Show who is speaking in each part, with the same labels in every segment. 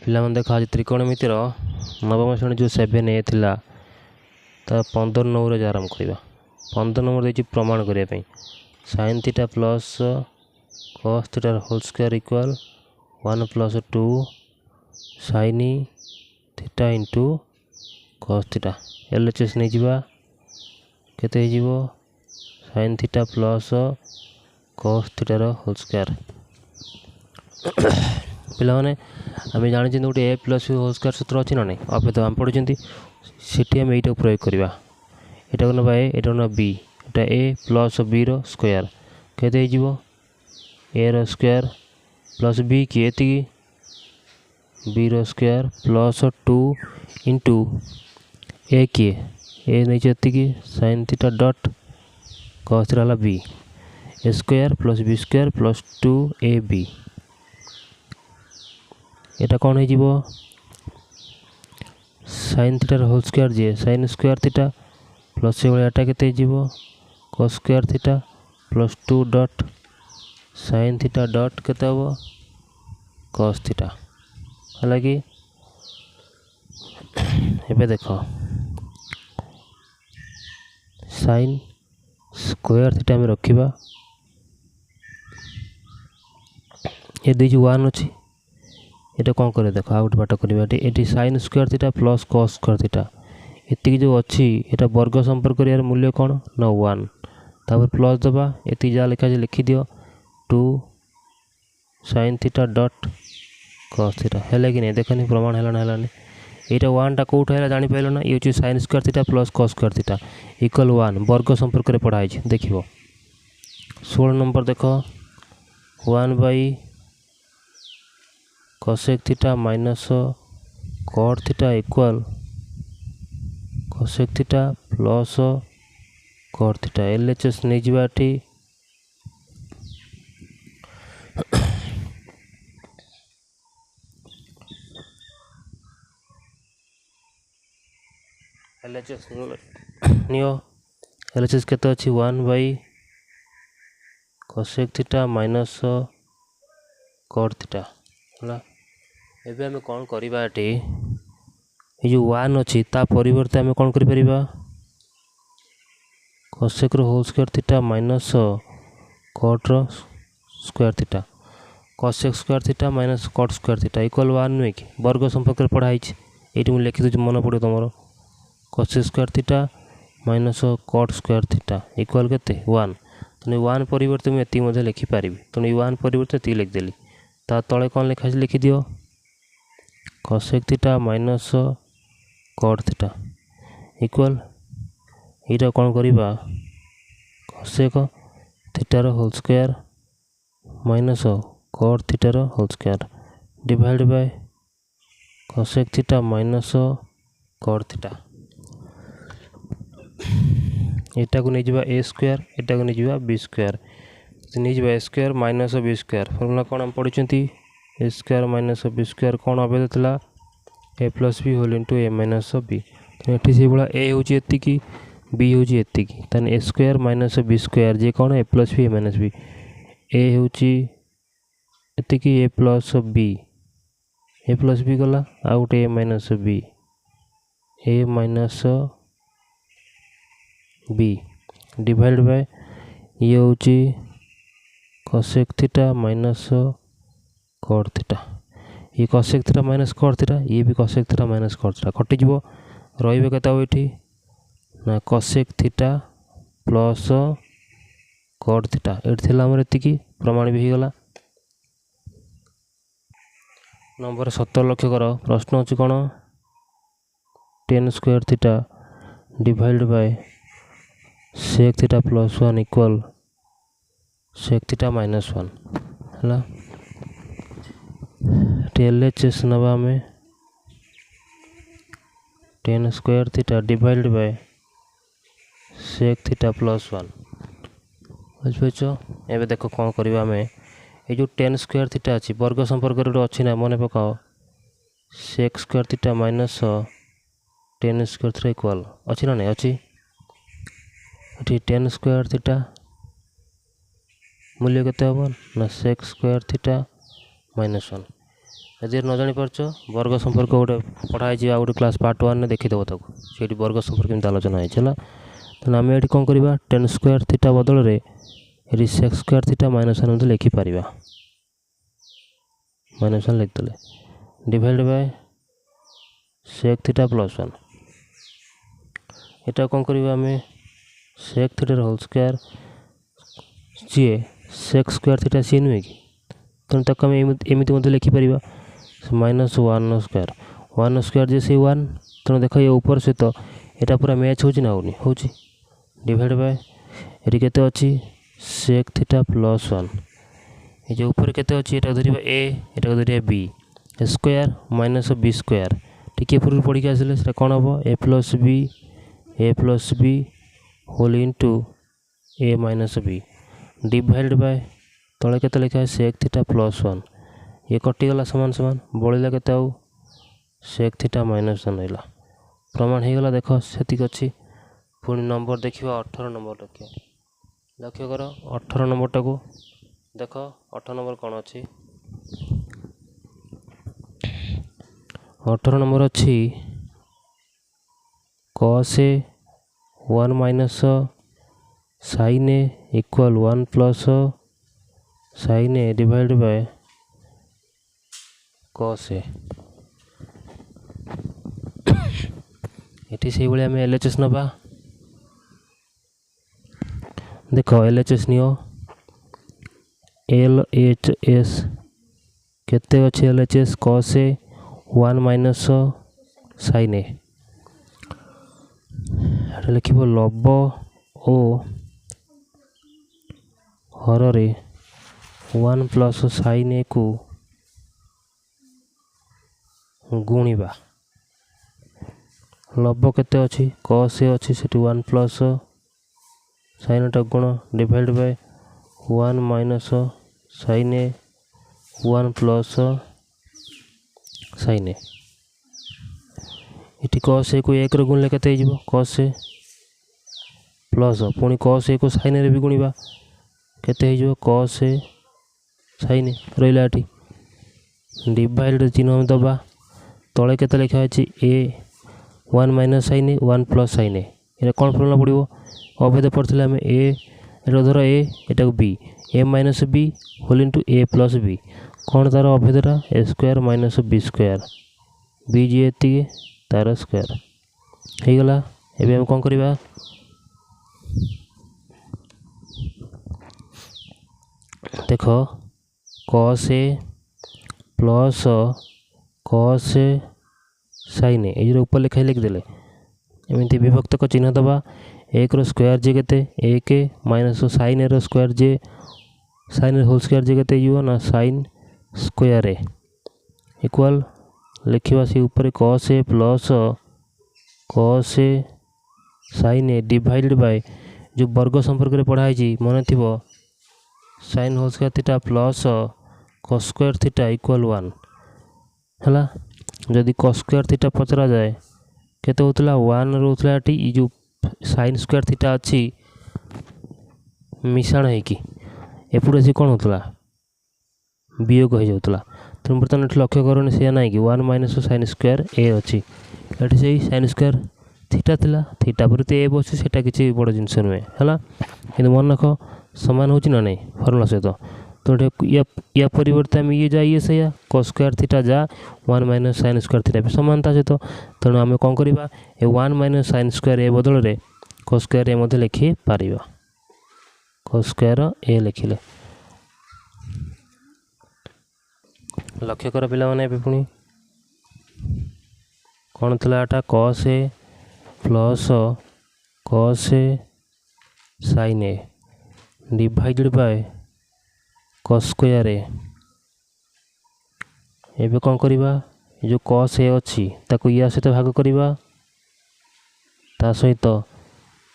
Speaker 1: पिलाମାନେ ଦେଖ ଆଜି ତ୍ରିକୋଣମିତିର ନବମ ଶ୍ରେଣୀ ଯେଉଁ 7A ଥିଲା ତା 15 ନମ୍ବରରେ ଆରମ୍ଭ କରିବା। 15 ନମ୍ବର ଦେଇଛି ପ୍ରମାଣ କରିବା ପାଇଁ sin θ plus cos θ whole square equal 1 plus 2 sin θ into cos θ। LHS ନେଇଯିବା କେତେ ହେଇଯିବ sin θ plus cos θ whole square. ପିଲାମାନେ ଆମେ ଜାଣିଛନ୍ତି ଗୋଟେ a plus b whole square ସୂତ୍ର ଅଛି ନା ନାହିଁ, ଅପେତ ଆମେ ପଢ଼ିଛନ୍ତି। ସେଠି ଆମେ ଏଇଟାକୁ ପ୍ରୟୋଗ କରିବା। ଏଇଟାକୁ ନେବା a, ଏଇଟାକୁ ନେବା b, ଏଇଟା a ପ୍ଲସ୍ bର ସ୍କୋୟାର କେତେ ହେଇଯିବ a ର ସ୍କୋୟାର ପ୍ଲସ୍ b କି ଏତିକି b ର ସ୍କୋୟାର ପ୍ଲସ୍ 2 ଇଣ୍ଟୁ a କିଏ a ନେଇଛି ଏତିକି sin θ ଡଟ୍ cos θ ହେଲା b, a square plus b square plus 2ab। এটা କ'ଣ ହେଇଯିବ sin θ ହୋଲ୍ ସ୍କୋୟାର ଯିଏ sin ସ୍କୋୟାର θ ପ୍ଲସ୍ ସେଇଭଳିଆ ଏଟା କେତେ ହେଇଯିବ cos square θ plus 2 dot sin θ dot କେତେ ହେବ cos θ ହେଲା କି। ଏବେ ଦେଖ sin ସ୍କୋୟାର θ ଆମେ ରଖିବା, ଏ ଦେଇଛି 1 ଅଛି, এটা କ'ଣ କରିବା ଦେଖ ଆଉ ଗୋଟେ ବାଟ କରିବା। ଏଠି sin square θ plus cos square θ ଏତିକି ଯେଉଁ ଅଛି ଏଇଟା ବର୍ଗ ସମ୍ପର୍କ କରିବାର ମୂଲ୍ୟ କ'ଣ ନା 1, ତାପରେ ପ୍ଲସ୍ ଦେବା ଏତିକି ଯାହା ଲେଖା ଅଛି ଲେଖିଦିଅ 2 sin θ ଡଟ୍ cos θ ହେଲା କି ନାହିଁ ଦେଖନି ପ୍ରମାଣ ହେଲା ନା ହେଲାନି। ଏଇଟା 1ଟା କେଉଁଠୁ ହେଲା ଜାଣିପାରିଲ ନା, ଇଏ ହେଉଛି sin square θ plus cos square θ equal 1 ବର୍ଗ ସମ୍ପର୍କରେ ପଢ଼ା ହେଇଛି ଦେଖିବ। 16 ନମ୍ବର ଦେଖ 1 cosec θ minus cot θ equal cosec θ plus cot θ। LHS ନେଇଯିବା ଏଠି LHS ନିଅ। LHS କେତେ ଅଛି 1 cosec θ ମାଇନସ୍ cot θ ହେଲା। ଏବେ ଆମେ କ'ଣ କରିବା ଏଠି ଏ ଯେଉଁ 1 ଅଛି ତା ପରିବର୍ତ୍ତେ ଆମେ କ'ଣ କରିପାରିବା cosecର ହୋଲ୍ ସ୍କୋୟାର θ ମାଇନସ୍ cotର square θ cosec square θ minus cot square θ equal 1 ନୁହେଁ କି, ବର୍ଗ ସମ୍ପର୍କରେ ପଢ଼ା ହେଇଛି। ଏଇଠି ମୁଁ ଲେଖିଦେଉଛି ମନେ ପଡ଼ିବ ତୁମର cosec square θ minus cot square θ equal କେତେ 1। ତେଣୁ 1 ପରିବର୍ତ୍ତେ ମୁଁ ଏତିକି ମଧ୍ୟ ଲେଖିପାରିବି, ତେଣୁ ଏଇ 1 ପରିବର୍ତ୍ତେ ଏତିକି ଲେଖିଦେଲି। ତା ତଳେ କ'ଣ ଲେଖା ଅଛି ଲେଖିଦିଅ cosec θ ମାଇନସ୍ cot θ ଇକ୍ୱାଲ୍ ଏଇଟା କ'ଣ କରିବା cosec θର ହୋଲ୍ ସ୍କୋୟାର ମାଇନସ୍ cot θର whole square divide by cosec θ minus cot θ। ଏଟାକୁ ନେଇଯିବା a ସ୍କୋୟାର, ଏଟାକୁ ନେଇଯିବା b ସ୍କୋୟାର, ନେଇଯିବା a square minus b square. Formula କ'ଣ ଆମେ ପଢ଼ିଛନ୍ତି a square minus b square କ'ଣ ଅଭେଦ ଥିଲା a plus b whole into a minus b। ଏଠି ସେଇଭଳିଆ a ହେଉଛି ଏତିକି b ହେଉଛି ଏତିକି, ତାହେଲେ a square minus b square ଯିଏ କ'ଣ a plus b a minus b, a ହେଉଛି ଏତିକି a ପ୍ଲସ୍ b ଗଲା ଆଉ ଗୋଟେ a minus b divide Bai ଇଏ ହେଉଛି cosec θ ମାଇନସ୍ cot θ, ଇଏ cosec θ ମାଇନସ୍ cot θ, ଇଏ ବି cosec θ ମାଇନସ୍ cot θ କଟିଯିବ, ରହିବ କେତେ ଆଉ ଏଠି ନା cosec θ ପ୍ଲସ୍ cot θ। ଏଠି ଥିଲା ଆମର ଏତିକି ପ୍ରମାଣ ବି ହେଇଗଲା। ନମ୍ବର 17 ଲକ୍ଷ୍ୟ କର, ପ୍ରଶ୍ନ ଅଛି କ'ଣ tan square θ divide by sec θ plus 1 equal sec θ minus 1 ହେଲା। LHS ନେବା ଆମେ tan square θ divide by sec θ plus 1 ବୁଝିପାରୁଛ। ଏବେ ଦେଖ କ'ଣ କରିବା ଆମେ ଏ ଯେଉଁ tan ସ୍କୋୟାର θ ଅଛି ବର୍ଗ ସମ୍ପର୍କରେ ଗୋଟେ ଅଛି ନା ମନେ ପକାଅ sec square θ minus tan square θ equal ଅଛି ନା ନାହିଁ ଅଛି। ଏଠି tan ସ୍କୋୟାର θ ମୂଲ୍ୟ କେତେ ହେବ ନା sec ସ୍କୋୟାର θ ମାଇନସ୍ 1 यदि न जानी पार्छ वर्ग संपर्क गोटे पढ़ाई आ गोटे क्लास पार्ट 1 में देखिदेव ताको से वर्ग संपर्क केमती आलोचना है है तेना आम ये कौन करवा टेन स्क्वायर थीटा बदल रे ये sec square theta minus one लिखिपर माइनस वन लिखिदे divide by sec theta plus one यहाँ कौन करवा आम सेक थीटार होल स्क्वायर जी सेक स्क्वायर थीटा सी नुहे कि तेणु तक आम एमती लिखिपर माइनस वन स्क्वायर जे से वन तेणु देख ये ऊपर सहित यहाँ पूरा मैच हो होनी हो डिवाइड बाय ये केते अच्छी सेक थीटा प्लस वन ये जो ऊपर केते अच्छी यहाँ धरिया ए यहाँ धरिया b square minus b square टी पूर्व पढ़ी के आसिले से कौन हम a plus b whole into a minus b divide by तले केते लिखा है सेक थीटा प्लस वन ये कटिगला सामान सामान बड़ा केते आउ सेक थीटा माइनस वन रहा प्रमाण हो गला देख से अच्छी पुणी नंबर देखा 18 नंबर रखिए लक्ष्य कर 18 नंबर टाक देख 18 नंबर कौन अच्छी 18 नंबर अच्छी cos A 1 minus sin A equal 1 plus sin A divide by cos ए ये से भाई आम LHS नवा देख LHS नियो LHS केते अच्छे LHS cos ए 1 माइनस sin ए लिख लब ओ हर 1 प्लस sin ए को गुणिबा लब केते अच्छी cos ए अच्छी से 1 प्लस sin टा गुण divide by 1 minus sin A 1 plus sin ए ये cos ए को 1 गुणले केते हो cos ए प्लस पुणी cos ए को sin ए भी गुणिबा केते हो cos ए sin ए रहा ये डिवाइड चिन्ह दबा तले केते लिखा है ए 1 माइनस sin ए 1 प्लस sin ए ये कौन फॉर्मूला पड़ो अभेद पढ़ते आम ए धर ए यहाँ b a minus b whole into a plus b कौन तार अभेदटा a square minus b square b जी एति तार स्क्वायर हो गला एबे हम कौन करवा देख cos ए प्लस cos sin ए ये ऊपर लिखाई लिखिदेले एमती विभक्त चिन्ह दबा 1 रो स्क्वायर जे केते 1 माइनस sin ए रो स्क्वायर जे sin ए होल स्क्वायर जे केते यो ना sin स्क्वायर ए इक्वल लिखिबा से ऊपर cos A plus cos A sin A divided by जो वर्ग संपर्क रे पढ़ाई जी मन थिबो sin whole square theta plus cos square theta equal 1 हला जदि cos स्क्वायर थीटा पचरा जाए केते होतला 1 रोतला एटी जो sin स्क्वायर थीटा अच्छी मिश्रण है कि एपटे से कौन होता वियोग हो जाता तेणु बर्तमान ये लक्ष्य करनी से ना कि 1 माइनस sin स्क्वायर ए अच्छी ये से sin स्क्वायर थीटा थिला थीटा पर ए बस से किसी बड़ जिनस नुहे है कि मन रख सामान हो ना नहीं फर्मुला सहित तो या परिवर्ते आम ये जा ये से cos स्क्वायर थीटा जा 1 माइनस sin स्क्वायर थीटा भी समानता सहित तेणु आम कौन करवा 1 माइनस sin स्क्वायर ए बदल में cos स्क्वायर ए लिखि पार cos स्क्वायर ए लिखिले लक्ष्य कर पिला माने पुणी कौन थी एटा cos A plus cos A sin A divided by cos square a एबे कौन करवा जो cos ए अच्छी ताको या सहित भाग करवा ता सहित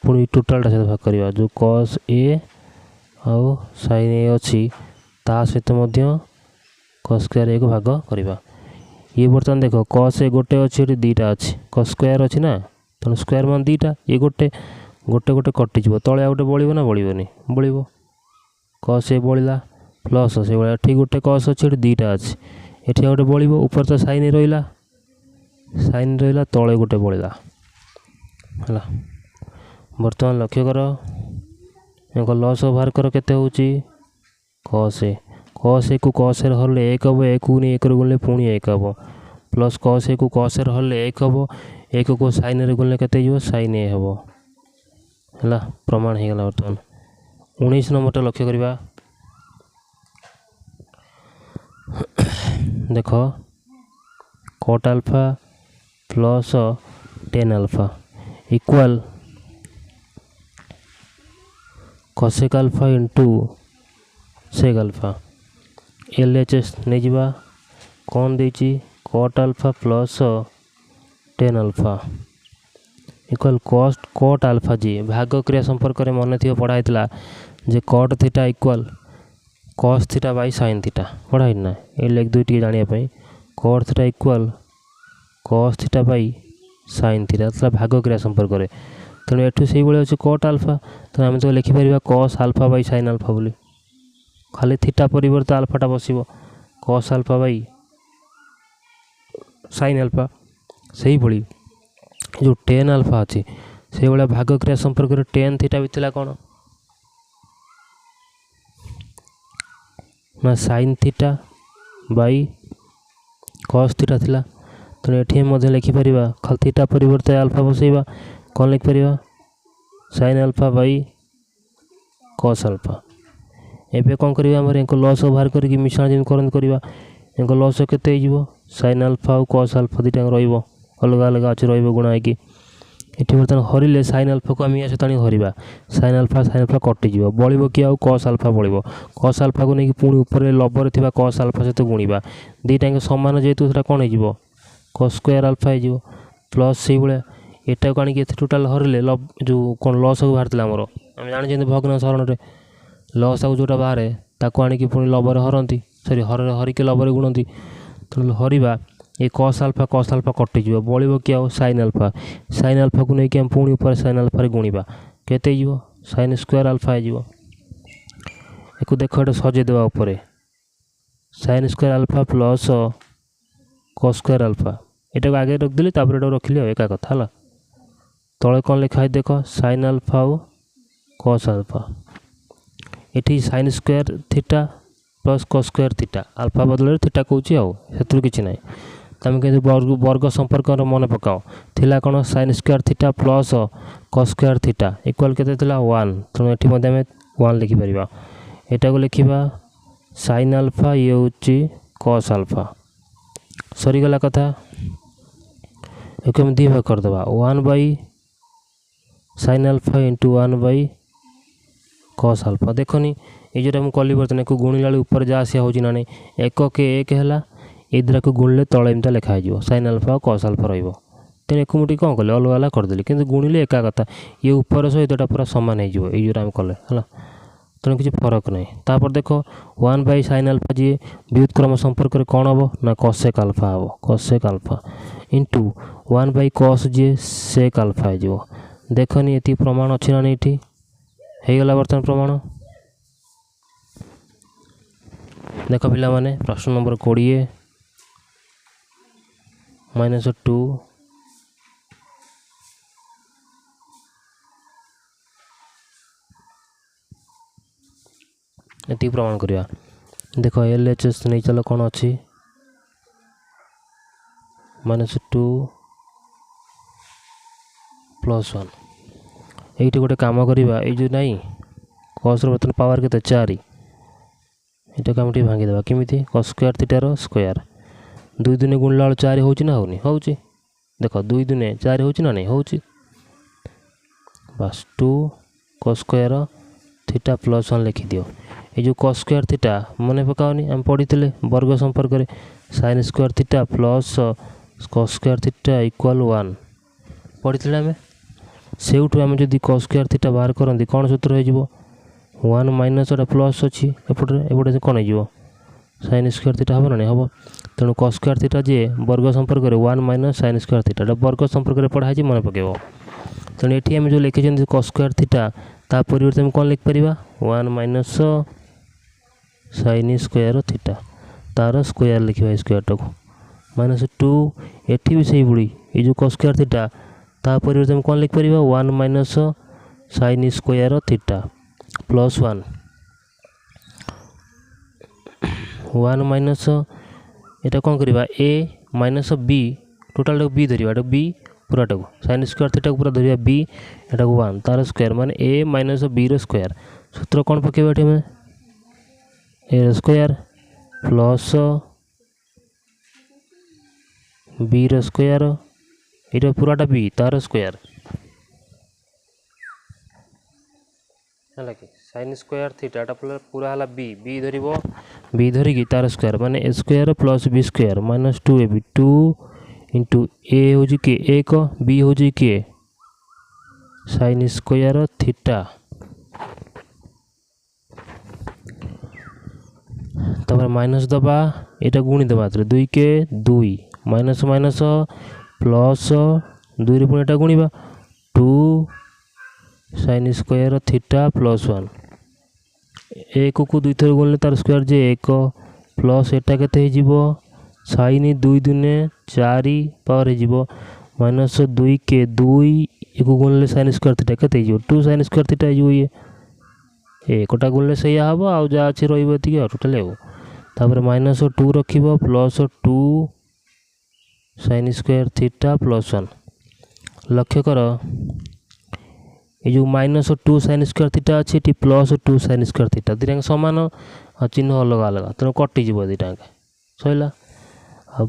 Speaker 1: पुणी टोटालटा सहित भाग करवा जो cos ए आउ sin ए अच्छी ता सहित मध्य cos स्क्वायर ए को भाग करवा ये बर्तमान देख cos ए गोटे अच्छी दीटा अच्छी cos स्क्वायर अच्छी ना तेणु स्क्वायर मान दीटा ये गोटे गोटे गोटे कटिज तले गोटे बड़ो ना बड़ोनी बड़ो cos ए बड़ा प्लस से भाई ठीक गोटे cos अच्छी दीटा अच्छी एठी गोटे बळिबो ऊपर तो साइन रहिला तळे गोटे बळिला हला। बर्तमान लक्ष्य कर एक लस बाहर कर केते होची cos a को cos a हरले 1 हबो 1 को 1 रे गुणले पुणी 1 हबो प्लस cos a को cos a हरले 1 हबो 1 को sin रे गुणले केते हिबो sin a हबो हला। प्रमाण हे गला। बर्तमान 19 नंबर टा लक्ष्य करिवा। देखो cot alpha plus tan alpha equal cosec alpha into sec alpha LHS नहीं जीवा कौन देची cot alpha plus tan alpha equal cot alpha जी भाग क्रिया संपर्क में मन थी पढ़ाई जे cot theta equal cos theta by sin theta पढ़ाई ना ये लेख दुईटी जानिया cot theta equal cos theta by sin theta भाग क्रिया संपर्क में तेणु एठू से अच्छे cot alpha तो आम तो लिखिपर cos alpha by sin alpha बोली खाली थीटा परिवर्ते आल्फाटा बसिबो cos alpha by sin alpha सही भली जो tan alpha अच्छी से भाया भाग क्रिया संपर्क में tan थीटा भी थिला कौन ना sin theta by cos theta थिला तेणु एठी मध्य लिखिपर खाली थीटा परिवर्ते आल्फा बसैबा कौन लिखिपर sin alpha by cos alpha एबे कौन करिया हमर एंको लॉस बाहर करके मिश्रण जिन करन करिवा एंको लॉस केते हिजबो sin alpha और cos alpha दिटा रहइबो अलग अलग अछि रहइबो गुणा कि एठी बर्तन हरिले sin alpha को हम या सताणी हरिबा sin alpha कटि जिवो बळिबो कि आ cos alpha बळिबो cos alpha को नेकी पुणी ऊपर लबर थिबा cos alpha सहित गुणिबा दिटा समान जेतु सेटा कोन हिजबो cos square alpha हिजबो प्लस सेही बळे एटा को आनी के टोटल हरिले जो कोन लॉस को बाहरतला हमरो हम जानि जे भग्न सरण रे लॉस आउ जोटा बाहर ताको आनी कि पुणी लबर हरंती सॉरी हरिके लबर गुणंती तो हरिबा ये cos alpha कटि जिवो बळिबो कि आ sin alpha को नेकी हम पुणी ऊपर sin alpha रे गुणिबा केते हिजबो sin square alpha हिजबो एको देखो एटा सजे देबा ऊपर sin square alpha plus cos square alpha एटा को आगे रख दिली तापर एटा रखिली एका कथा हला तळे कोन लिखा है देखो sin alpha और cos alpha एठी sin square theta plus cos square theta alpha बदल थीटा कहूची आ सेतु किछि नै तमे के वर्ग संपर्क मन पकाओ थिला कोन sin square theta plus cos square theta equal केते थिला 1 तो एठी मध्ये हम 1 लिखि परिबा एटा को लिखिबा sin alpha ये होची cos alpha सरी गला कथा एको हम दी भाग कर देबा 1 by sin alpha into 1 by cos alpha देखनी ये जोटा हम कली बर्तन को गुणिला ऊपर जा आसिया होची ना नहीं एक के एक हैला ए द्रा को गुणले तळे एमता लिखा हिजो sin alpha cos alpha रहइबो तेने एको मुठी कोन कले अलग अलग कर देली किंतु गुणिले एका कथा ये ऊपर सहितटा पूरा समान हे जिवो ए जोटा हम कले हला तेने किछि फरक नै तापर देखो 1 बाई sin alpha जी व्युत्क्रम संपर्क रे कोन हबो ना cosec alpha हबो cosec alpha into 1 by cos जी sec alpha हे जिवो देखनी एती प्रमाण अछि ना नै एठी हे गला वर्तमान प्रमाण देखो पिला माने प्रश्न नंबर 20 -2 एती प्रमाण करिया देखो LHS नहीं चलो कौन अच्छी -2 + 1 ये गोटे काम करवा ये जो नहीं cos बर्तन पावर के 4 ये कम टी भांगी देवा किमिति cos स्क्वायर थीटार स्क्वायर 2 दुने गुणला 4 होची ना होनी होची देखो 2 दुने 4 होची ना नहीं होची बस 2 cos स्क्वायर थीटा + 1 लिखि दियो ये जो cos स्क्वायर थीटा मने पकाओनी हम पढ़ीथिले वर्ग संपर्क रे sin square theta plus cos square theta equal 1 पढ़ीथिले हमें सेउठु हम जदी cos स्क्वायर थीटा बाहर करंदी कोन सूत्र हे जिवो 1 माइनस एटा प्लस अछि एपटे कोन हे जिवो sin स्क्वायर थीटा हबो ना हबो तेनु cos स्क्वायर थीटा जे वर्ग संपर्क रे 1 माइनस sin स्क्वायर थीटा वर्ग संपर्क रे पढ़ाई जे मन पकेबो तेनु एठी हम जो लिखि जंदी cos स्क्वायर थीटा ता परिवर्ते हम कोन लिख परिबा 1 माइनस sin स्क्वायर थीटा तार स्क्वायर लिखा स्क्वायर टाक -2 एठी भी सही बुड़ी ये जो cos स्क्वायर थीटा ता परिवर्तन में कौन लिख परिबा 1 minus sin square theta plus 1 minus एटा कौन करिबा a माइनस b टोटल टाक b धरिबा एटा b पूरा टाक sin स्क्वायर थीटा पूरा धरिबा b एटा 1 तार स्क्वायर माने a माइनस b रो स्क्वायर सूत्र कौन पकेबा एठी में a रो स्क्वायर प्लस b रो स्क्वायर एटा पूराटा b तार स्क्वायर हला कि sin स्क्वायर थीटा टा पूरा हला b धरिबो b धरिकी तार स्क्वायर माने a square plus b square minus 2ab 2 into a होजी के 1 b होजी के sin स्क्वायर थीटा तब माइनस दबा एटा गुणी दबा 2 के 2 माइनस माइनस प्लस 2 रे पुणी एटा गुणीबा 2 sin स्क्वायर थीटा प्लस 1 1 को 2 थर गुणले तार स्क्वायर जे 1 प्लस एटा केते हे जीवो sin 2 दुने 4 पावर हे जीवो माइनस 2 के 2 1 को गुणले sin स्क्वायर थीटा केते हे जीवो 2 sin स्क्वायर थीटा हे जीवो ये कोटा गुणले सही हबो आ जा अछि रहिबो एतिके टोटल हेबो तापर माइनस 2 रखिबो plus 2 sin square theta plus 1 लक्ष्य कर ये जो माइनस 2 sin स्क्वायर थीटा अच्छे टी प्लस 2 sin स्क्वायर थीटा दिटा समान चिन्ह अलग अलग तेणु कटि जीव दिटा सैला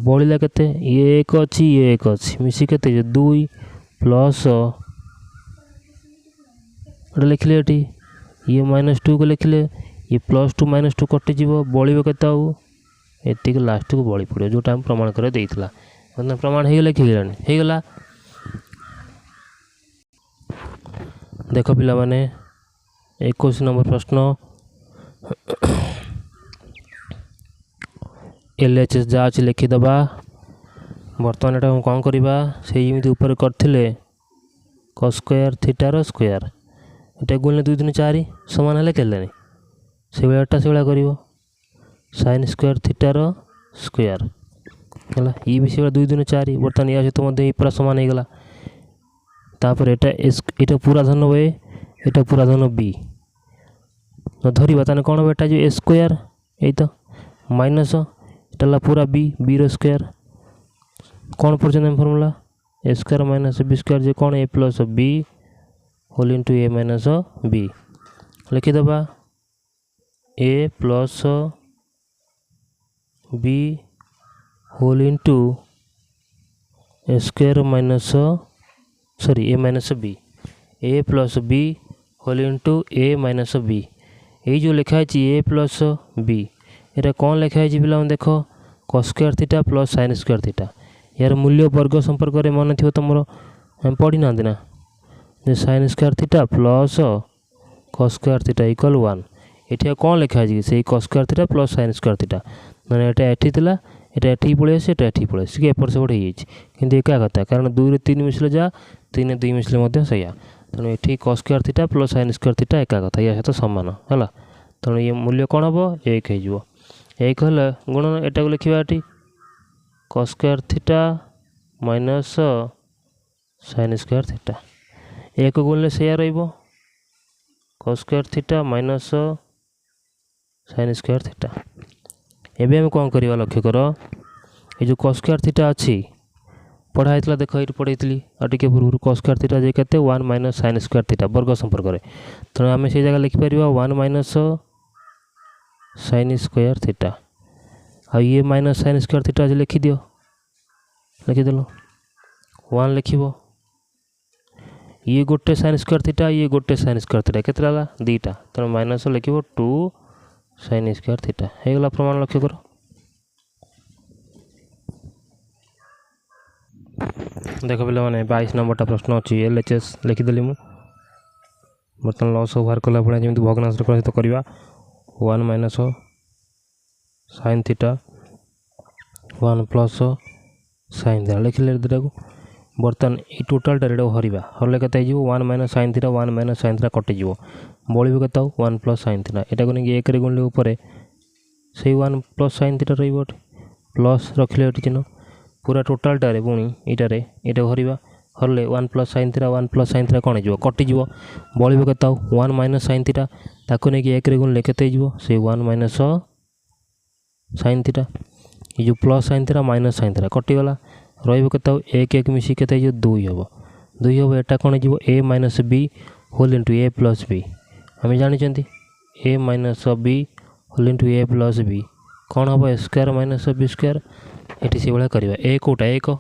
Speaker 1: बढ़ला केते ये एक अच्छी ये एक अच्छी मिसी केते 2 प्लस लिखले एटी ये -2 को लिखले ये +2 -2 कटि जीव बळिबो केते आउ एतिक लास्ट को बळि पड़ो जोटा हम प्रमाण करे देइतला मतलब प्रमाण हे गेला कि गेलानी हे गेला देखो पिला माने 21 नंबर प्रश्न LHS जा अछि लिखि दबा वर्तमान एटा हम कोन करबा से इमिति ऊपर करथिले cos square theta rho square एटा गुणले 2 3 4 समान हले केलेनी से बेलाटा से बेला करिवो sin square theta rho square हला ई भी से 2 3 4 वर्तमान या सहित मध्ये पूरा समान हे गेला तापर एटा पूरा धन वे एटा पूरा धन b न धरिबा ताने कोन बेटा जो a स्क्वायर एई तो माइनस एटाला पूरा b रो स्क्वायर कोन पर्यंत formula a square minus b square जे कोन a plus b whole into a minus b लिखि दबा a plus b whole into a square minus sorry a minus b a plus b whole into a minus b ये जो लिखा है a plus b एटा कौन लिखा है पिला देखो cos square theta plus sin square theta यार मूल्य वर्ग संपर्क रे मन थियो तमरो हम पढ़ी ना देना जे sin square theta plus cos square theta equal 1 एठी कौन लिखा है से cos square theta plus sin square theta माने एटा एठी थिला एटा एठी पळे से एटा एठी पळे से एपर से बढ़ हिच किंतु एका कथा कारण 2 रे 3 मिसले जा 3 रे 2 मिसले मध्ये सया तनो एठी cos square theta plus sin square theta एका कथा या सहित समान हला तनो ये मूल्य कोन हबो 1 हे जिवो 1 हला गुणन एटा को लिखिबा एठी cos square theta minus sin square theta 1 गुणले सेया रहइबो cos square theta minus sin square theta एबे हम कोन करिवा लक्ष्य करो ए जो cos स्क्वायर थीटा अछि पढ़ा हेतला देखो एटी पढैतली आ टिके पूर्व cos स्क्वायर थीटा जे केते 1 माइनस sin स्क्वायर थीटा वर्ग संपर्क रे त हमें से जगह लिखि परिबा 1 माइनस sin स्क्वायर थीटा आ ये माइनस sin स्क्वायर थीटा जे लिखि दियो लिखि देलो 1 लिखिबो ये गोटे sin स्क्वायर थीटा ये गोटे sin स्क्वायर थीटा केतला ला दीटा त माइनस लिखिबो 2 sin स्क्वायर थीटा हे गला प्रमाण लक्ष्य करो देखो पिला माने 22 नंबर प्रश्न अछि LHS लिखि देली मु बर्तन लॉस ओवर कला पडा जेमि भग्नांश रे सहित करबा 1 minus sin theta 1 plus sin theta लिखले दिटा को बर्तन ई टोटल टा हरिबा हरले कते जीवो 1 minus sin theta 1 minus sin theta कटि जीवो बळिबो कते 1 प्लस sin थीटा एटा को नै 1 रे गुणले ऊपर से 1 प्लस साइन थीटा रही प्लस रखिले चिन्ह पूरा टोटालटारे पुणी इटारे ये भरवा हरले 1 प्लस साइन थीटा कौन हो कटिज बल्ब के 1 माइनस साइन थीटा ताको नहीं कि 1 रे गुणले केते से 1 माइनस साइन थीटा ये जो plus sine theta minus sine theta कटिगला रही 1 1 मिसी के 2 हम 2 हम एटा कौन हो a minus b whole into a plus b आम जानते a minus b whole into a plus b कौन हम a square minus b square ये से भाया करवा ए कोटा 1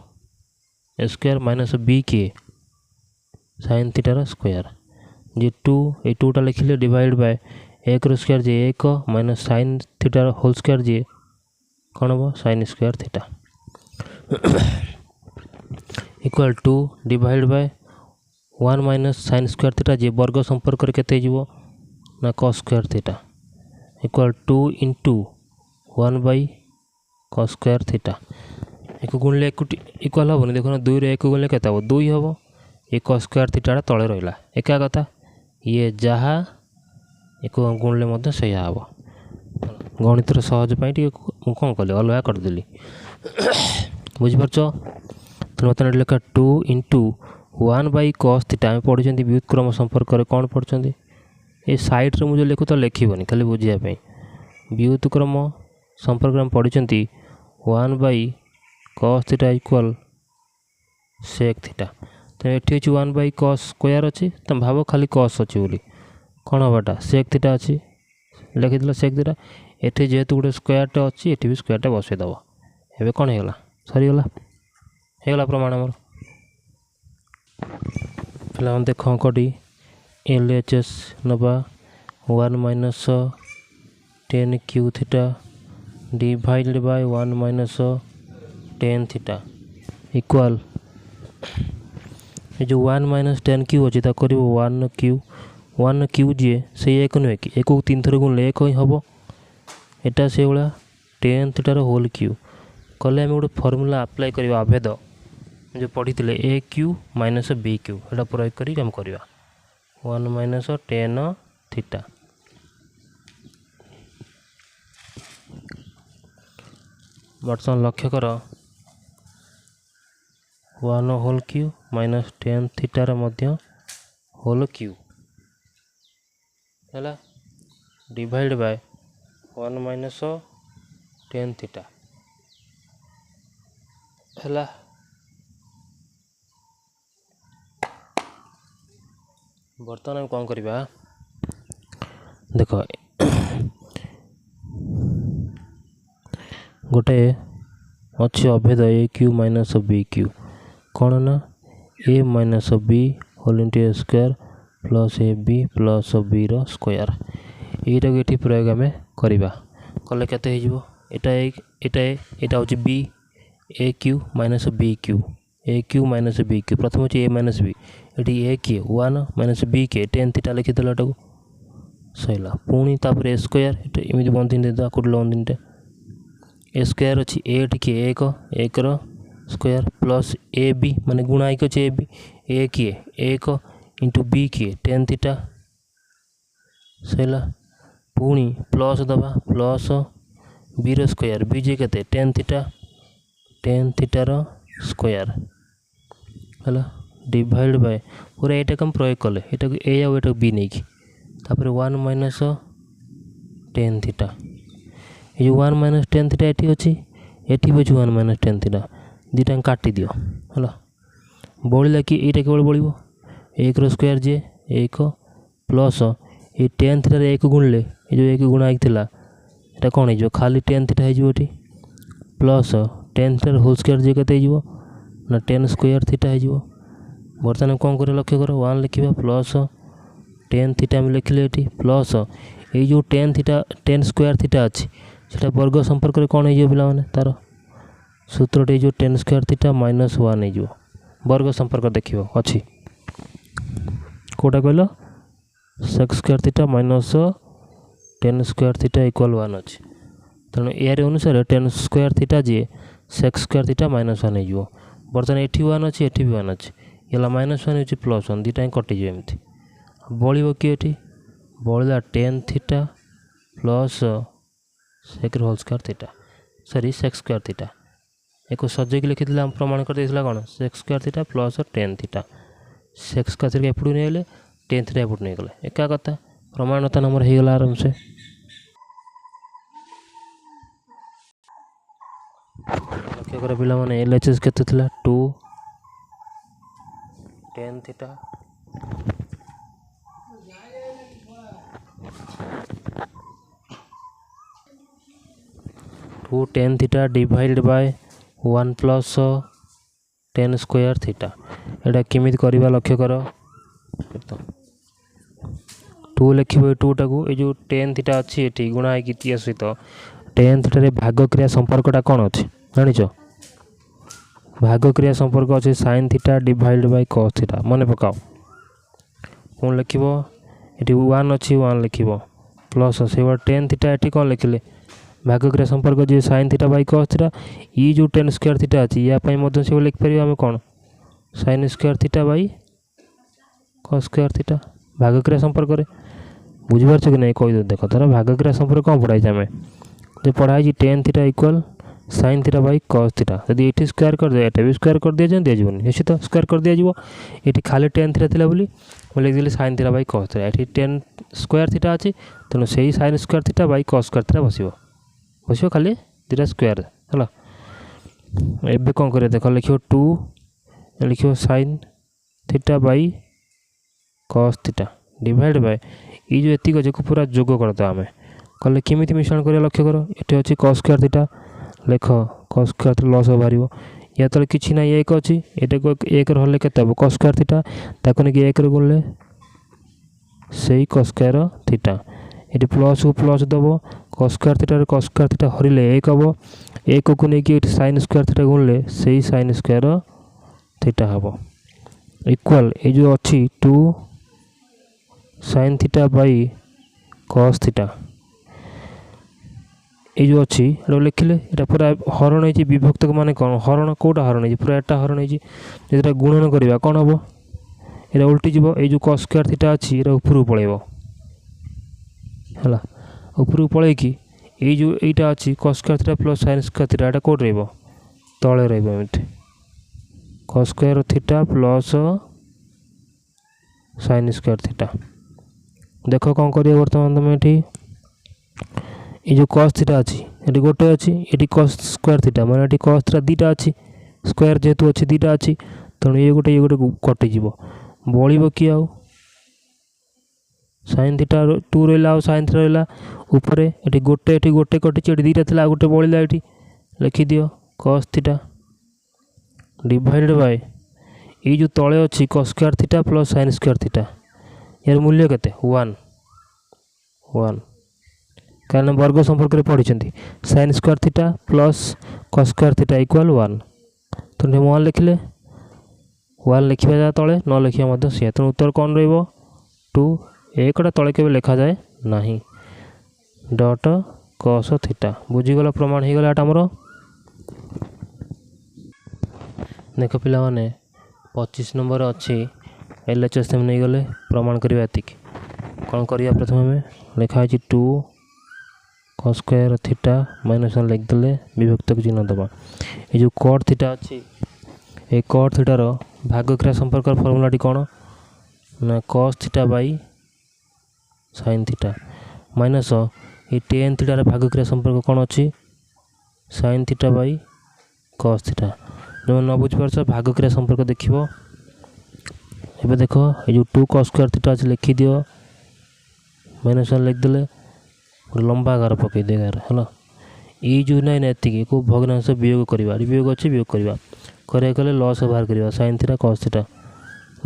Speaker 1: ए स्क्वायर माइनस बी किए साइन थीटार स्क्वायर जे 2 ये 2टा लिखिले डिवाइड बाय 1 रो स्क्वायर जे 1 माइनस साइन थीटार होल स्क्वायर जे कौन हम sine square theta equal to divide by 1 minus sine square theta जे वर्ग संपर्क केते जीवो ना cos square theta equal 2 into 1 by cos square theta एक गुणले इक्वल हेनी देख 2 रे 1 गुणले केते 2 हम ये कॉस स्क्वायर थीटा तले रहा एका कथा ये जहाँ एक गुणले से हम गणितर सहज पाई कौन कली अलग करदेली बुझीपार तो बर्तमान लेखा 2 इंटू 1 बाई कॉस थीटा आम पढ़ी व्युत्क्रम संपर्क कौन पढ़ते ये साइड्रे मुझे लिखु तो लिखनी खाली बुझापी व्युत्क्रम संपर्क में पढ़ी 1 by cos theta equal sec theta तो ये अच्छी 1 बाई कॉस स्क्वायर अच्छी तुम भाव खाली कॉस अच्छी बोली कौन हवाटा सेक थीटा अच्छी लिखी सेक थीटा ये जेहेतु गोटे स्क्वायरटे अच्छी ये भी स्क्वायरटे बसईदेव एवं कौन होगा सरीगला प्रमाण आमर पे देख अंकटी LHS नवा 1 minus 10 Q theta divided by 1 minus 10 theta equal जो 1 माइनस 10 क्यू अच्छी 1 क्यू जी से 1 नुहे कि 1 को 3 थर गुणले 1 ही हम एटा से भाया 10 थीटार होल क्यू कले आम गोटे फर्मूला अप्लाई करवा अभेद जो पढ़ी ए क्यू माइनस बी क्यू एटा प्रयोग करी हम करवा 1 माइनस 10 थीटा बर्तमान लक्ष्य कर 1 होल क्यू माइनस 10 थीटार मध्य होल क्यू है डिवाइड बाय 1 माइनस 10 थीटा है बर्तमान आम कौन करवा देख गोटे अच्छी अभेद a cube minus b cube कौन ना a minus b whole into a square plus a b plus b रो स्क्वायर यहीटा ये प्रयोग आम करवा कले केते एटा b a cube minus b cube a cube minus b cube प्रथम अच्छे ए माइनस बी ये ए किए 1 माइनस बी किए 10 थीटा लिखिदेल एटा सैला पुणी तापर ए स्क्वायर एमती बंधन देदा कौट बंधन ए स्क्वायर अच्छी ए किए 1 रो स्क्वायर प्लस ए बी माने गुणाइक अच्छे ए बी ए किए 1 इंटू बी किए 10 थीटा सैला पुणी प्लस दबा प्लस बी रो स्क्वायर बी जे केते 10 थीटार स्क्वायर है डिवाइड बाय पूरा यहाँ कम प्रयोग कले यहाँ ए आटा बी नहीं तापर 1 माइनस 10 थीटा ये 1 माइनस 10 थीटा ये अच्छी ये भी अच्छी 1 माइनस 10 थीटा दुटा काटी दियो है बढ़ला कि यहाँ केवल बढ़ 1 रो स्क्वायर जे 1 प्लस ये 10 थीटार 1 गुणले ये जो 1 गुणा ये कौन हो खाली 10 थीटा हो प्लस 10 थीटार होल स्क्वायर जे केते ना 10 स्क्वायर थीटा हो बर्तमान कौन कर लक्ष्य कर 1 लिखा प्लस 10 थीटा आम लिखले ये प्लस ये जो 10 स्क्वायर थीटा अच्छी से वर्ग संपर्क में कौन हो पे तार सूत्रटे जो 10 स्क्वायर थीटा माइनस 1 हो वर्ग संपर्क देख अच्छी कौटा कहल sex square theta minus 10 square theta equal 1 अच्छी तेणु यार अनुसार 10 स्क्वायर थीटा जी सेक्स स्क्वायर थीटा माइनस 1 हो बर्तमान ये 1 अच्छी ये भी 1 अच्छी ये माइनस 1 हो प्लस 1 दुटा कटिज एमती बड़ किए बढ़ला 10 theta plus sec whole square theta sorry sec square theta एक सजेक लिखी प्रमाण कर देला कौन sec square theta plus tan theta sec square theta एपटू नहीं गले टेन थीटा एपटू नहीं गले एका कथा प्रमाणता नंबर हो गला आराम से लक्ष्य कर पिला माने एलएचएस केते थिला 2 tan theta two tan theta divided by 1 plus ten square theta एटा केमिति करबा लक्ष्य कर टू लिखिबो टूटा को ए जो टेन थीटा अच्छी एटी गुणा है कि सहित टेन थीटा रे भाग क्रिया संपर्कटा कौन अच्छे जानिच भाग क्रिया संपर्क अच्छे sine theta divide bye cos theta मन पकाओ कौन लिखिबो एटी 1 अच्छी 1 लिखिबो प्लस से टेन थीटा एटी कौन लिखिले भाग क्रिया संपर्क जो sign theta by cos theta ये जो टेन स्क्वायर थीटा अच्छी या मध्य से लिख पार आम कौन sign square theta by cos square theta भाग क्रिया संपर्क बुझीपार कि नहीं कही देख तार भाग क्रिया संपर्क कौन पढ़ाई आम जो पढ़ाई tan theta equal sign theta by cos theta यदि ये स्क्वायर कर दिया ये भी स्क्वायर कर दिया जाए दिज्व निश्चित स्क्वायर कर दिज्व ये खाली टेन थीटा था बोली लिखिदेली sine theta by cos theta ये टेन स्क्वायर थीटा अच्छी तेणु से ही sine square theta by cos square theta बस खाली दुटा स्क्वायर है एबे कौन कर देख लिख 2 लिख sign theta by cos theta divide bye ये जो एतिक अच्छे पूरा जोग करदे आम कले केमिति मिश्रण कर लक्ष्य कर ये अच्छी कॉस स्क्वायर थीटा लेख कॉस स्क्वायर थीटा लॉस बाहर या तो किसी ना एक अच्छी ये को एक रहा के कॉस स्क्वायर थीटा ताको नहीं एक गुणले से कॉस स्क्वायर थीटा ये प्लस को प्लस दब कॉस स्क्वायर थीटा हरिले एक हम एक को लेकिन साइन स्क्वायर थीटा गुणले से साइन स्क्वायर थीटा हम इक्वल ये जो अच्छी 2 sign theta by cos theta ये जो अच्छी लिखिले ये पूरा हरण है विभक्त माने कौन हरण कौटा हरण है पूरा एटा हरण है जो गुणन करवा कौन हम ये उल्टीज ये जो कॉस स्क्वायर थीटा अच्छी ये ऊपर पलैब है ऊपर पलैक ये जो यहाँ अच्छी cos square theta plus sign square theta यहाँ कौट रही तले रही cos square theta plus sign square theta देख कौन कर बर्तमान तुम ये जो कॉस थीटा अच्छी ये गोटे अच्छी ये कॉस स्क्वायर थीटा माने ये कॉस थीटा दीटा अच्छी स्क्वायर जेहेतु अच्छी दीटा अच्छी तेणु ये गोटे कटिज बड़ कि आउ साइन थीटा 2 रहा साइन थीटा रहा ऊपर ये गोटे कटी दीटा थी गोटे बढ़ला ये लिखिदि कॉस थीटा डिवाइडेड बाय ये जो तले अच्छी cos square theta plus sign square theta यार मूल्य केते 1 कारण वर्ग संपर्क में पढ़ी sign square theta plus cos square theta equal 1 तो 1 लिखिले 1 लिखा जाए तले न लिखा सी तेणु उत्तर कौन रो 2 एकटा तले के लिखा जाए नहीं डॉट कॉस थीटा बुझीगला प्रमाण हो गला आमर देख पिला माने 25 नंबर अच्छी एलएचएस नहीं गले प्रमाण करवा एतिक कौन करिया प्रथम में लिखाई 2 कॉस स्क्वायर थीटा माइनस 1 लिखिदे विभक्त चिन्ह दबा ये जो कॉट थीटा अच्छी ये कॉट थीटार भाग क्रिया संपर्क फर्मूलाटी कौन ना cos theta by sine theta minus ये टेन थीटार भाग क्रिया संपर्क कौन अच्छी sign theta by cos theta जो न बुझीपार भाग क्रिया संपर्क देखो ये देख ये जो 2 कॉस स्क्वायर थीटा अच्छे लिखिदि माइनस 1 लिखिदे लंबा गार पकई दे गार है ये जो ना एति को भग्नांश वियोग करवा वियोग अच्छे वियोग करवा करें लॉस बाहर करवा साइन थीटा कॉस थीटा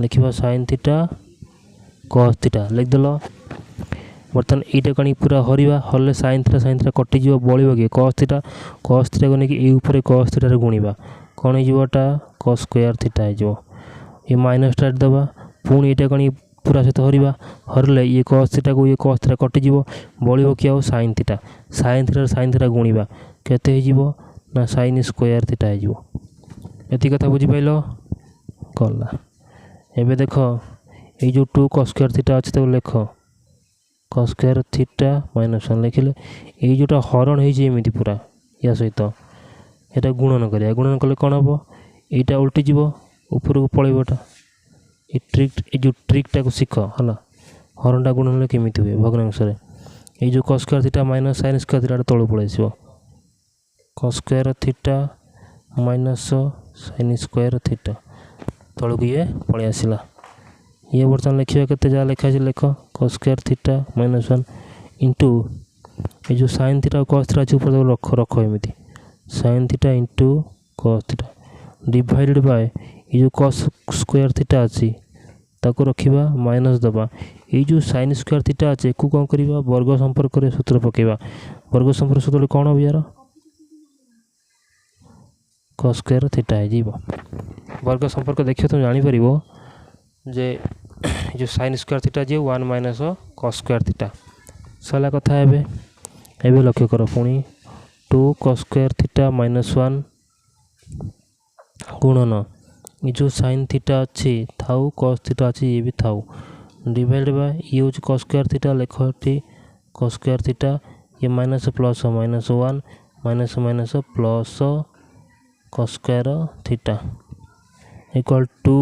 Speaker 1: लिखा साइन थीटा कॉस थीटा लिखिदेल बर्तमान यहाँ कण पूरा हरवा हरले साइन थीटा कटिज बड़ो कि कॉस थीटा को लेकिन ये कॉस थीटा गुणवा कौन होटा कॉस स्क्वायर थीटा हो ये माइनस टा दबा पुणी यहाँ कण पूरा सहित हरवा हरले ये कॉस थीटा को ये कॉस थीटा कटिज बड़ो कि आउ साइन थीटा गुणवा केते ना साइन स्क्वायर थीटा हो एति कथा बुझीपाल गला एबे देख ये जो 2 कॉस स्क्वायर थीटा अच्छे तो लिख cos स्क्वायर थीटा माइनस 1 लिखिले ये जोटा हरण होती पूरा या सहित यहाँ गुणन करिया गुणन कले कौन हम यहाँ उल्टी जीव ऊपर को पलैबटा ये जो ट्रिकटा को शिख है हरणटा गुणन केमी हुए भग्नांश ये जो cos square theta minus sin square theta तलू पलि आसो cos square theta minus sin square theta तलू ये पलि आसला ये बर्तमान लिखा के जहाँ लिखा लिख cos square theta minus 1 into ये जो sin थीटा cos थीटा अच्छे ऊपर रख रख एमती sin theta into cos theta divided by ये जो cos स्क्वायर थीटा अच्छी ताको रखिबा माइनस दबा ये जो sin स्क्वायर थीटा अच्छे को कौन करवा वर्ग संपर्क सूत्र पकेबा वर्ग संपर्क सूत्र कौन हो यार cos स्क्वायर थीटा है जीव वर्ग संपर्क देखिए तुम जानी परिबो जे जो sin स्क्वायर थीटा जे 1 माइनस cos स्क्वायर थीटा सला कथा एबे लक्ष्य कर पुणी 2 cos स्क्वायर थीटा माइनस 1 गुणन ये जो sin थीटा अच्छी थाउ cos थीटा अच्छी ये भी थाउ डिवाइड बाय ये हूँ cos स्क्वायर थीटा लेख cos स्क्वायर थीटा ये minus plus minus 1 minus minus plus cos square theta equal two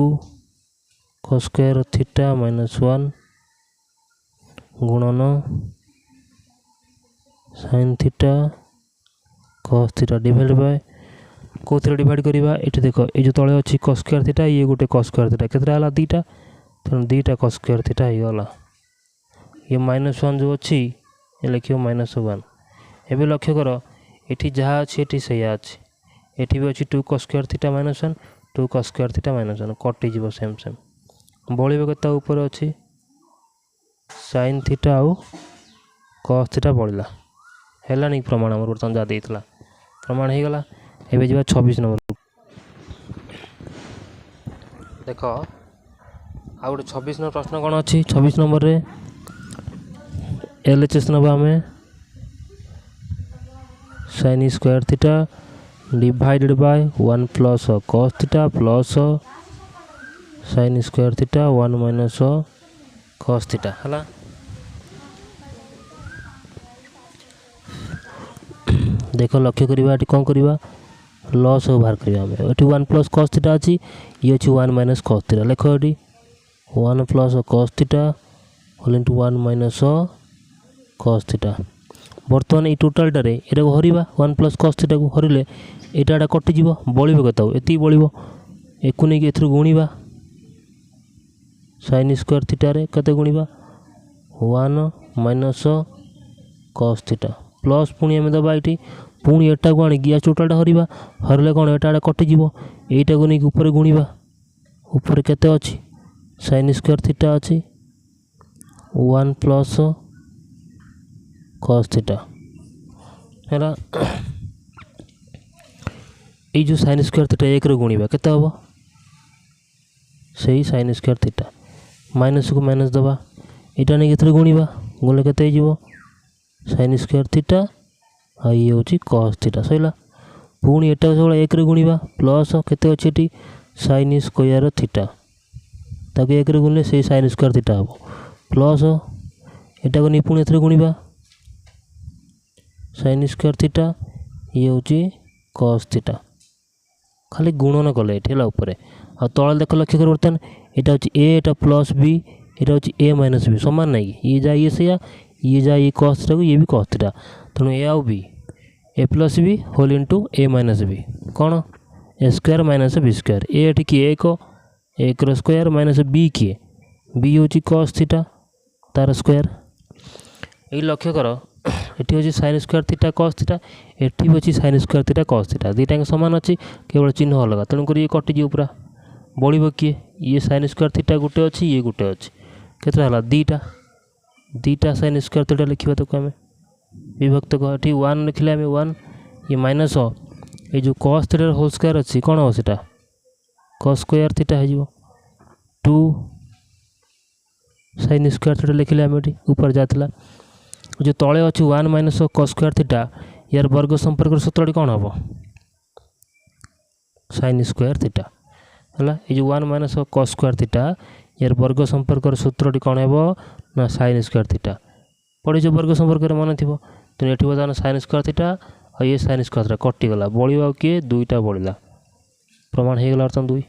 Speaker 1: cos square theta minus 1 गुणन sin theta cos theta divide by कौन divide करवा ये देख ये जो तले अच्छी cos स्क्वायर थीटा ये गोटे cos स्क्वायर थीटा केतरा दुईटा तेणु दुईटा cos स्क्वायर थीटा होगा ये माइनस 1 जो अच्छी ये लिखियो माइनस 1 एवं लक्ष्य कर ये जहाँ अच्छी ये से अच्छी ये भी अच्छी 2 cos square theta minus 1 2 cos square theta minus 1 कटिज सेम सेम बड़े के ऊपर अच्छी sin थीटा आउ cos थीटा बढ़ला है प्रमाण आम बर्तमान जहाँ देता प्रमाण हो गला एबे जा 26 नंबर देख आ गोटे 26 नंबर प्रश्न कौन अच्छी 26 नंबर रे LHS नवा आम sin square theta divided by 1 plus cos theta plus sin square theta 1 minus cos theta है देख लक्ष्य करवा कौन करवा लॉस बाहर करवा ये 1 प्लस cos थीटा अच्छी ये अच्छी 1 माइनस cos थीटा लिख ये 1 plus cos theta whole into 1 minus cos theta बर्तमान ये टोटालटारे ये हरवा 1 प्लस cos थीटा को हरिले यहाँ कटिज बड़े कत ये बड़ो एक नहीं ए गुणा sin स्क्वायर थीटारे केते गुणा 1 माइनस cos थीटा प्लस पुणी आम दबा ये पुणी एटा को आनी गैस टोटालटा हरवा हरले कौन यहाँ कटिज यहीटा को नहीं ऊपर गुणा ऊपर केते अच्छी sin स्क्वायर थीटा अच्छी 1 प्लस cos थीटा है ये जो sin स्क्वायर थीटा 1 रे गुणा केते हम से sin स्क्वायर थीटा माइनस को माइनस दबा यहाँ नहीं के गुणा गुणले केते sin स्क्वायर थीटा ये हूँ cos थीटा सैला पुणी एटा सब 1 रे गुणा प्लस केते अच्छी sin स्क्वायर थीटा ताकि 1 रे गुणले से sin स्क्वायर थीटा हम प्लस एटा को नहीं पुणी ए गुणा sin स्क्वायर थीटा ये हूँ cos थीटा खाली गुणन कले ये ऊपर आ तल देख लक्ष्य कर बर्तमान यहाँ हूँ ए एटा प्लस बी यहाँ हूँ ए माइनस बी सामान ना कि ये जा ये से ये जा ये cos थीटा को ये भी cos थीटा तेणु ए आउ B A plus b whole into a minus B कौन ए स्क्वायर माइनस बी स्क्वायर ए किए 1 रो स्क्वायर माइनस बी किए बी हूँ cos थीटा तार स्क्वायर ये लक्ष्य कर ये हूँ sin square theta cos theta ये भी अच्छी sin square theta cos theta दुईटा सामान अच्छी केवल चिन्ह अलग तेणुक ये कटिज पूरा बढ़ किए ये sin स्क्वायर थीटा गोटे अच्छी ये गोटे अच्छी केतरा दुईटा sin स्क्वायर थीटा लिखा तो आम विभक्त ये 1 लिखले आम 1 ये माइनस ये जो cos थीटा होल स्क्वायर अच्छी कौन हम से cos स्क्वायर थीटा हो 2 sin स्क्वायर थीटा लिखले आम ये ऊपर जाता जो तले अच्छी 1 माइनस cos स्क्वायर थीटा यार वर्ग संपर्क सूत्र कौन हम sin स्क्वायर थीटा है ये जो 1 माइनस cos स्क्वायर थीटा यार वर्ग संपर्क सूत्र कौन हम ना sin स्क्वायर थीटा पढ़ी वर्ग संपर्क में मन थी तेणु ये बर्तमान sin स्क्वायर थीटा और ये sin स्क्वायर थीटा कटिगला बड़ा किए दुईटा बढ़ला प्रमाण हो गला बर्तमान 2।